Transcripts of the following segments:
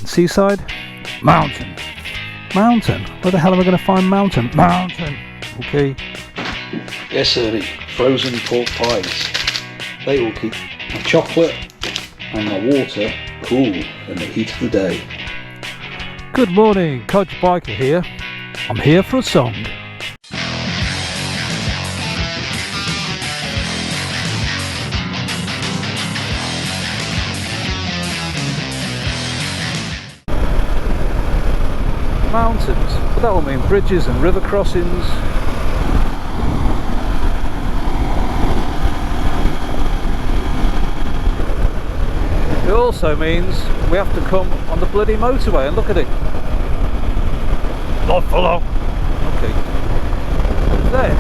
Seaside? Mountain. Mountain. Where the hell am I going to find mountain? Mountain. Okay. Yes, sir. Frozen pork pies. They will keep the chocolate and the water cool in the heat of the day. Good morning, Codger Biker here. I'm here for a song. Mountains, but that will mean bridges and river crossings. It also means we have to come on the bloody motorway and look at it. Not for long. Okay. And then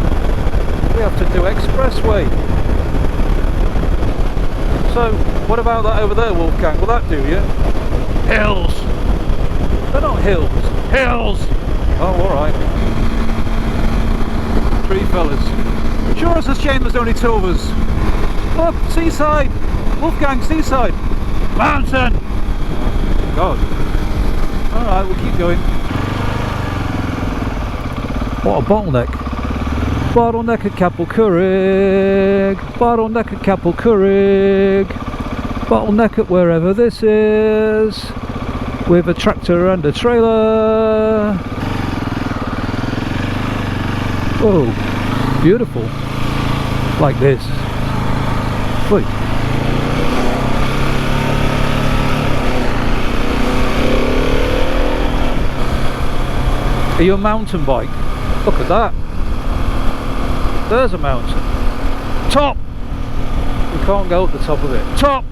we have to do expressway. So what about that over there, Wolfgang? Will that do you? Hills. They're not hills. Hills! Oh, alright. Three fellas. Sure, it's a shame there's only two of us. Look, seaside! Wolfgang, seaside! Mountain! God. Alright, we'll keep going. What a bottleneck. Bottleneck at Capel Curig. Bottleneck at Capel Curig. Bottleneck at wherever this is. With a tractor and a trailer. Oh, beautiful. Like this. Wait. Are you a mountain bike? Look at that. There's a mountain. Top! We can't go up the top of it. Top!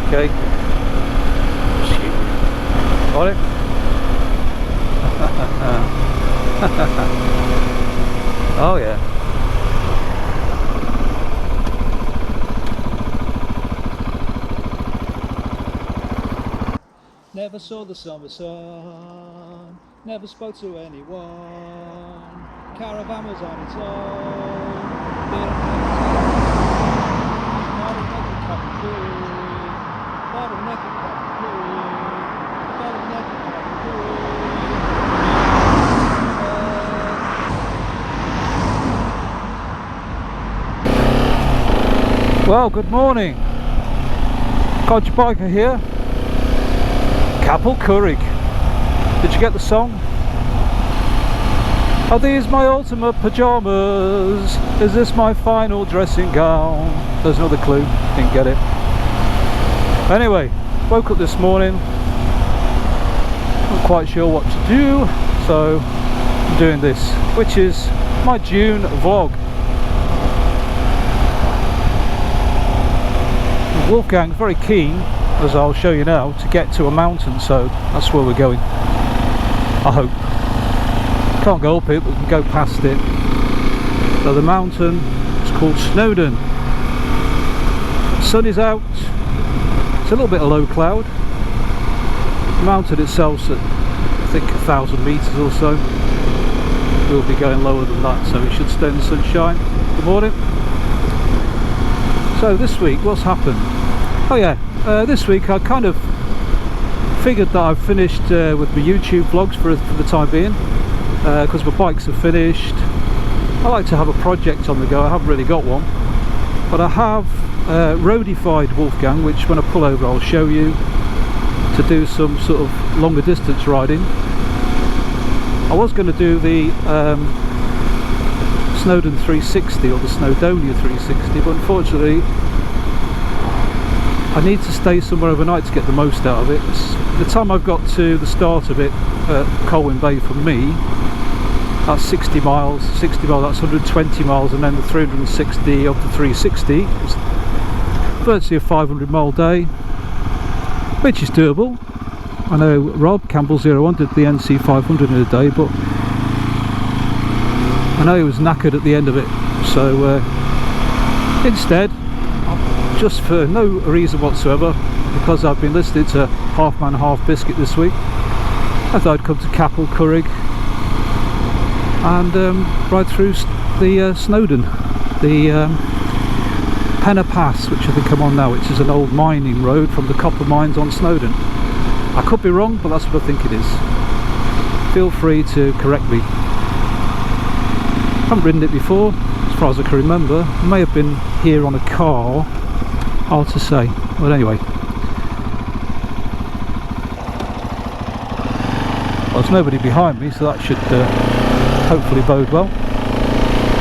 Okay. Got it? Oh yeah. Never saw the summer sun, never spoke to anyone, caravan was on its own, bottleneck at Well, good morning. Codger Biker here. Capel Curig. Did you get the song? Are these my ultimate pyjamas? Is this my final dressing gown? There's another clue. Didn't get it. Anyway, woke up this morning. Not quite sure what to do, so I'm doing this, which is my June vlog. Wolfgang's very keen, as I'll show you now, to get to a mountain, so that's where we're going. I hope. Can't go up it, but we can go past it. So the mountain is called Snowdonia. The sun is out. It's a little bit of low cloud. The mountain itself's at, I think, 1,000 metres or so. We'll be going lower than that, so we should stay in the sunshine. Good morning. So this week, what's happened? Oh yeah, this week I kind of figured that I've finished with my YouTube vlogs for the time being, because my bikes are finished. I like to have a project on the go. I haven't really got one, but I have roadified Wolfgang, which when I pull over I'll show you, to do some sort of longer distance riding. I was going to do the Snowdonia 360 or the Snowdonia 360, but unfortunately I need to stay somewhere overnight to get the most out of it. The time I've got to the start of it at Colwyn Bay from me, that's 60 miles, that's 120 miles, and then the 360 of the 360 is virtually a 500 mile day, which is doable. I know Rob Campbell 01 did the NC 500 in a day, but I know he was knackered at the end of it, so instead, just for no reason whatsoever, because I've been listening to Half Man Half Biscuit this week, I thought I'd come to Capel Curig and ride through the Snowdonia, the Penna Pass, which I think I'm on now, which is an old mining road from the copper mines on Snowdonia. I could be wrong, but that's what I think it is. Feel free to correct me. I haven't ridden it before, as far as I can remember. It may have been here on a car, hard to say. But anyway, well, there's nobody behind me, so that should hopefully bode well.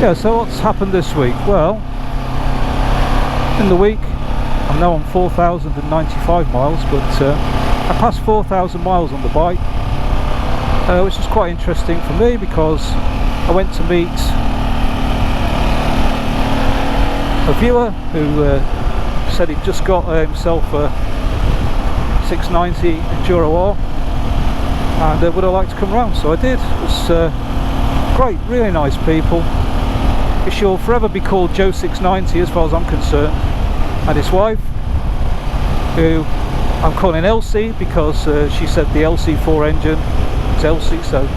Yeah, so what's happened this week? Well, in the week I'm now on 4,095 miles, but I passed 4,000 miles on the bike, which is quite interesting for me because I went to meet a viewer who said he'd just got himself a 690 Enduro R and would I like to come round, so I did. It was great, really nice people. He shall forever be called Joe 690 as far as I'm concerned, and his wife, who I'm calling Elsie because she said the LC4 engine is Elsie, so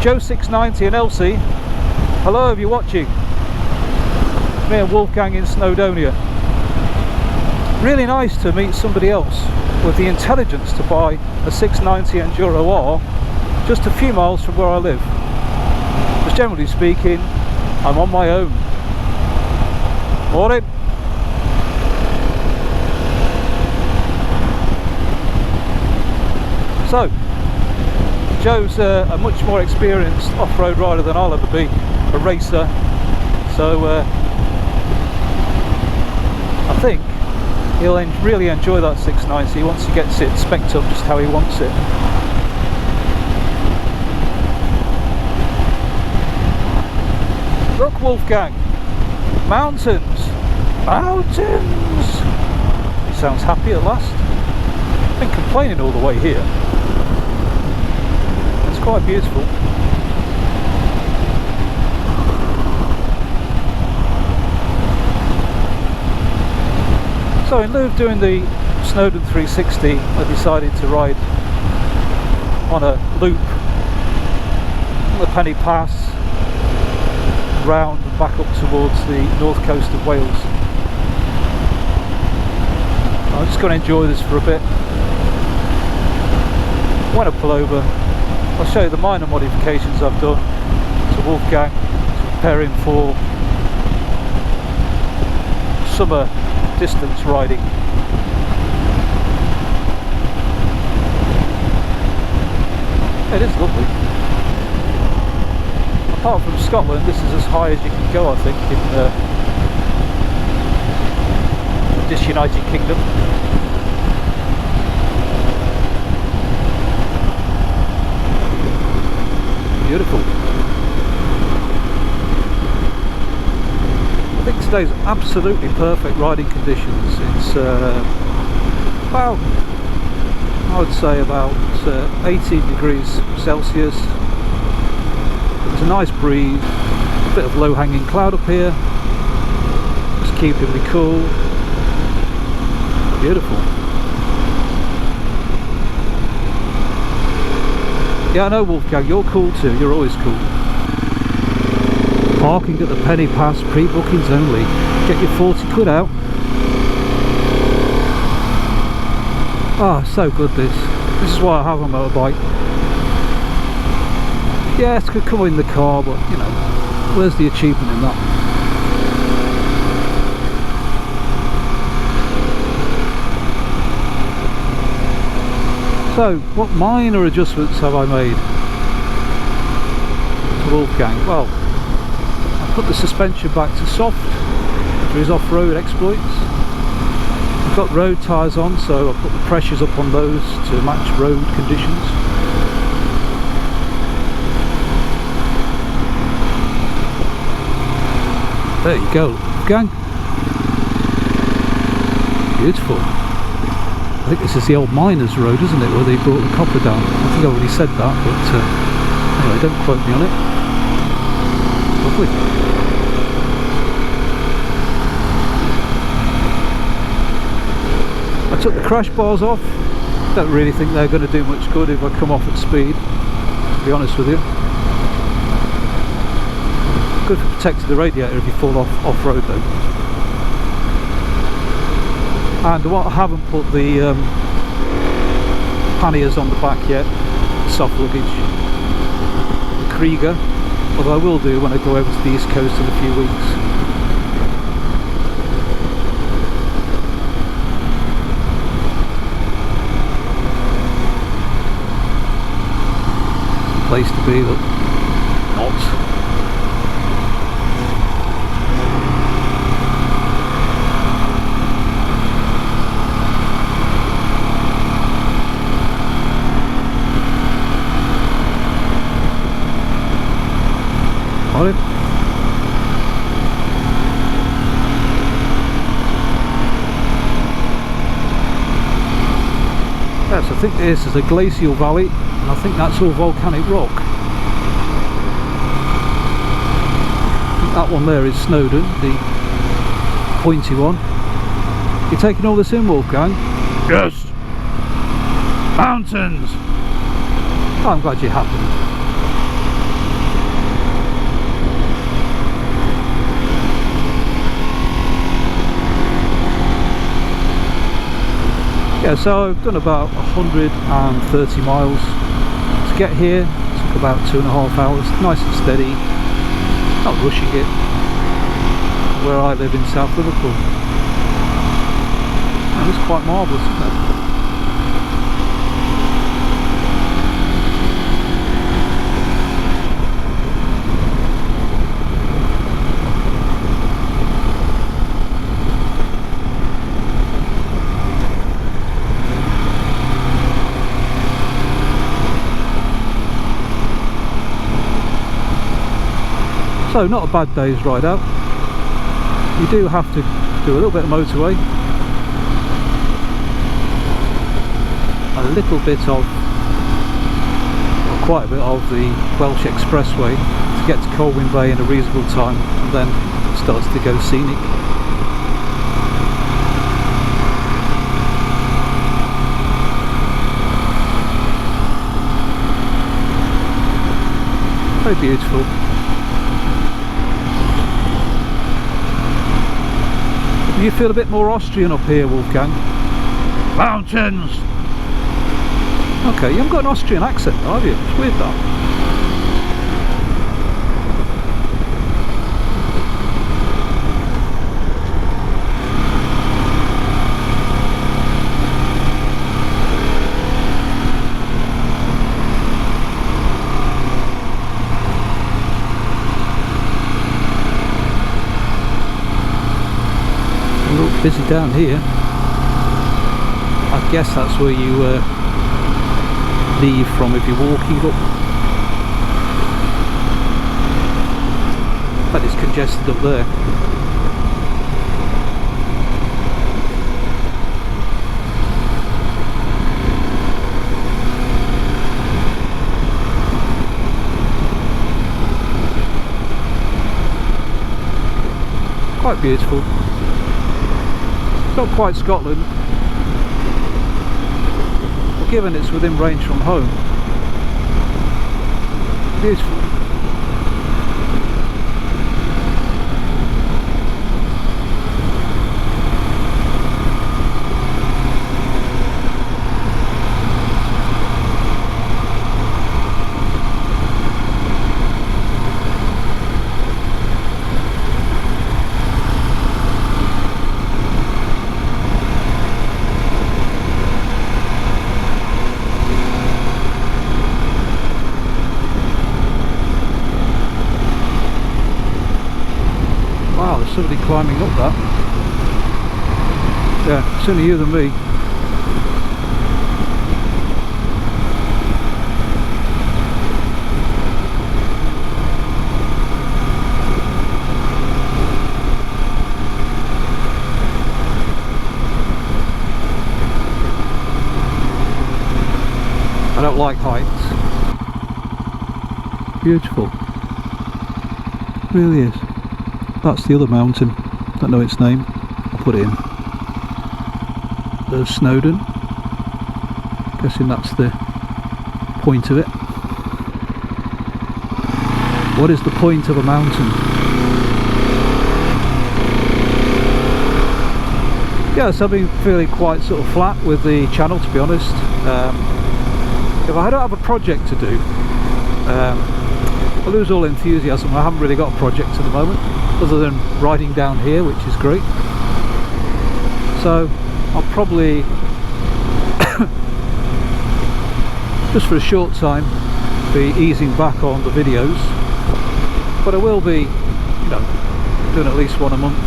Joe 690 and Elsie, hello if you're watching. Me and Wolfgang in Snowdonia. Really nice to meet somebody else with the intelligence to buy a 690 Enduro R just a few miles from where I live. But generally speaking, I'm on my own. Morning. So, Joe's a much more experienced off-road rider than I'll ever be, a racer. So I think he'll really enjoy that 690 once he gets it spec'd up just how he wants it. Look, Wolfgang, mountains, mountains. He sounds happy at last. I've been complaining all the way here. It's quite beautiful. So in lieu of doing the Snowdon 360, I decided to ride on a loop on the Penny Pass, round and back up towards the north coast of Wales. I'm just going to enjoy this for a bit. When I pull over, I'll show you the minor modifications I've done to Wolfgang, preparing for summer distance riding. It is lovely. Apart from Scotland, this is as high as you can go, I think, in the disunited kingdom. Beautiful. I think today's absolutely perfect riding conditions. It's about, I would say about 18 degrees Celsius. It's a nice breeze, a bit of low-hanging cloud up here, just keeping me cool. Beautiful. Yeah, I know, Wolfgang, you're cool too, you're always cool. Parking at the Penny Pass, pre-bookings only. Get your 40 quid out. Ah, so good this. This is why I have a motorbike. Yes, could come in the car, but you know, where's the achievement in that? So, what minor adjustments have I made to Wolfgang? Well, I put the suspension back to soft for his off-road exploits. I've got road tyres on, so I put the pressures up on those to match road conditions. There you go, Wolfgang. Beautiful. I think this is the old miners' road, isn't it, where they brought the copper down. I think I already said that, but anyway, don't quote me on it. Lovely. I took the crash bars off. Don't really think they're going to do much good if I come off at speed, to be honest with you. Good for protecting the radiator if you fall off-road though. And what I haven't put the panniers on the back yet, soft luggage. The Krieger, although I will do when I go over to the East Coast in a few weeks. Place to be, but not. On it. Yes, I think this is a glacial valley, and I think that's all volcanic rock. I think that one there is Snowdon, the pointy one. You taking all this in, Wolfgang? Yes. Mountains. Oh, I'm glad you happened. Yeah, so I've done about 130 miles to get here. It took about 2.5 hours, nice and steady, not rushing it, where I live in South Liverpool. And it's quite marvellous, isn't it? So not a bad day's ride out. You do have to do a little bit of motorway, a little bit of, well, quite a bit of the Welsh Expressway to get to Colwyn Bay in a reasonable time, and then it starts to go scenic. Very beautiful. You feel a bit more Austrian up here, Wolfgang. Mountains! Okay, you haven't got an Austrian accent, have you? It's weird that. Busy down here. I guess that's where you leave from if you're walking up. But it's congested up there. Quite beautiful. Not quite Scotland, but given it's within range from home, beautiful. Somebody climbing up that. Yeah, sooner you than me. I don't like heights. Beautiful. Really is. That's the other mountain. Don't know its name. I'll put it in. There's Snowdon. Guessing that's the point of it. What is the point of a mountain? Yes, I've been feeling quite sort of flat with the channel, to be honest. if I don't have a project to do, I lose all enthusiasm. I haven't really got a project at the moment, other than riding down here, which is great. So I'll probably, just for a short time, be easing back on the videos, but I will be, you know, doing at least one a month.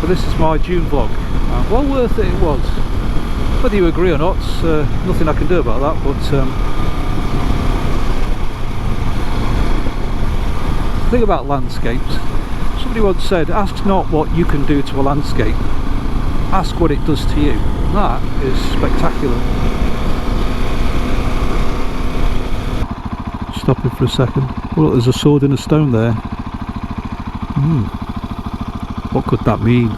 But this is my June vlog, and well worth it it was. Whether you agree or not, nothing I can do about that, but the thing about landscapes, somebody once said, ask not what you can do to a landscape, ask what it does to you. That is spectacular. Stopping for a second. Oh look, there's a sword in a stone there. What could that mean?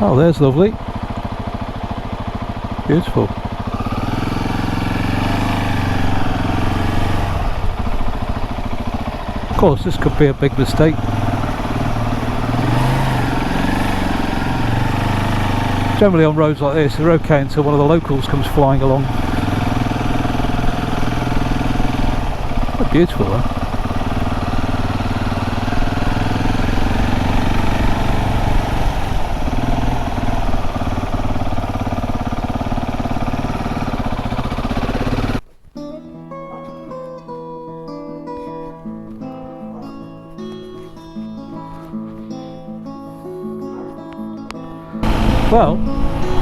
Oh, there's lovely. Beautiful. Of course, this could be a big mistake. Generally on roads like this, they're okay until one of the locals comes flying along. Quite beautiful though. Well,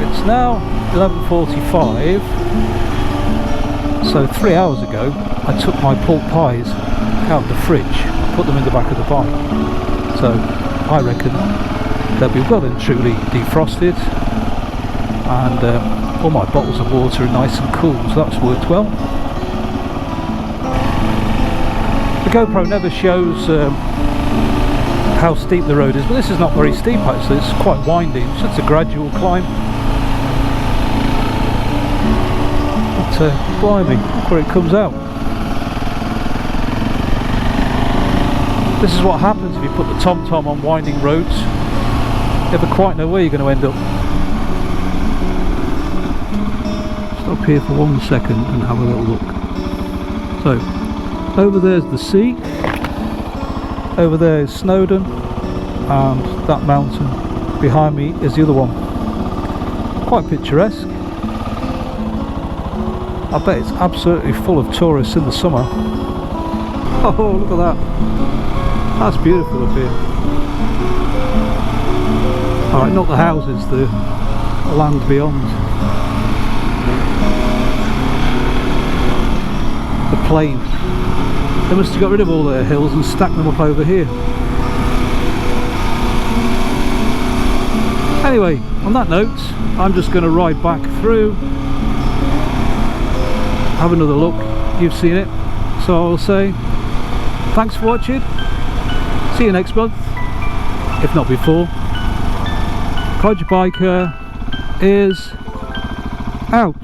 it's now 11:45, so 3 hours ago I took my pork pies out of the fridge, put them in the back of the bike, so I reckon they'll be well and truly defrosted, and all my bottles of water are nice and cool, so that's worked well. The GoPro never shows how steep the road is, but this is not very steep actually, it's quite winding, so it's a gradual climb. But blimey, look where it comes out. This is what happens if you put the TomTom on winding roads. You never quite know where you're going to end up. Stop here for 1 second and have a little look. So, over there's the sea. Over there is Snowdon, and that mountain behind me is the other one. Quite picturesque. I bet it's absolutely full of tourists in the summer. Oh, look at that. That's beautiful up here. Alright, not the houses, the land beyond. The plain. They must have got rid of all their hills and stacked them up over here. Anyway, on that note, I'm just going to ride back through, have another look. You've seen it, so I will say thanks for watching. See you next month, if not before. Codger Biker is out.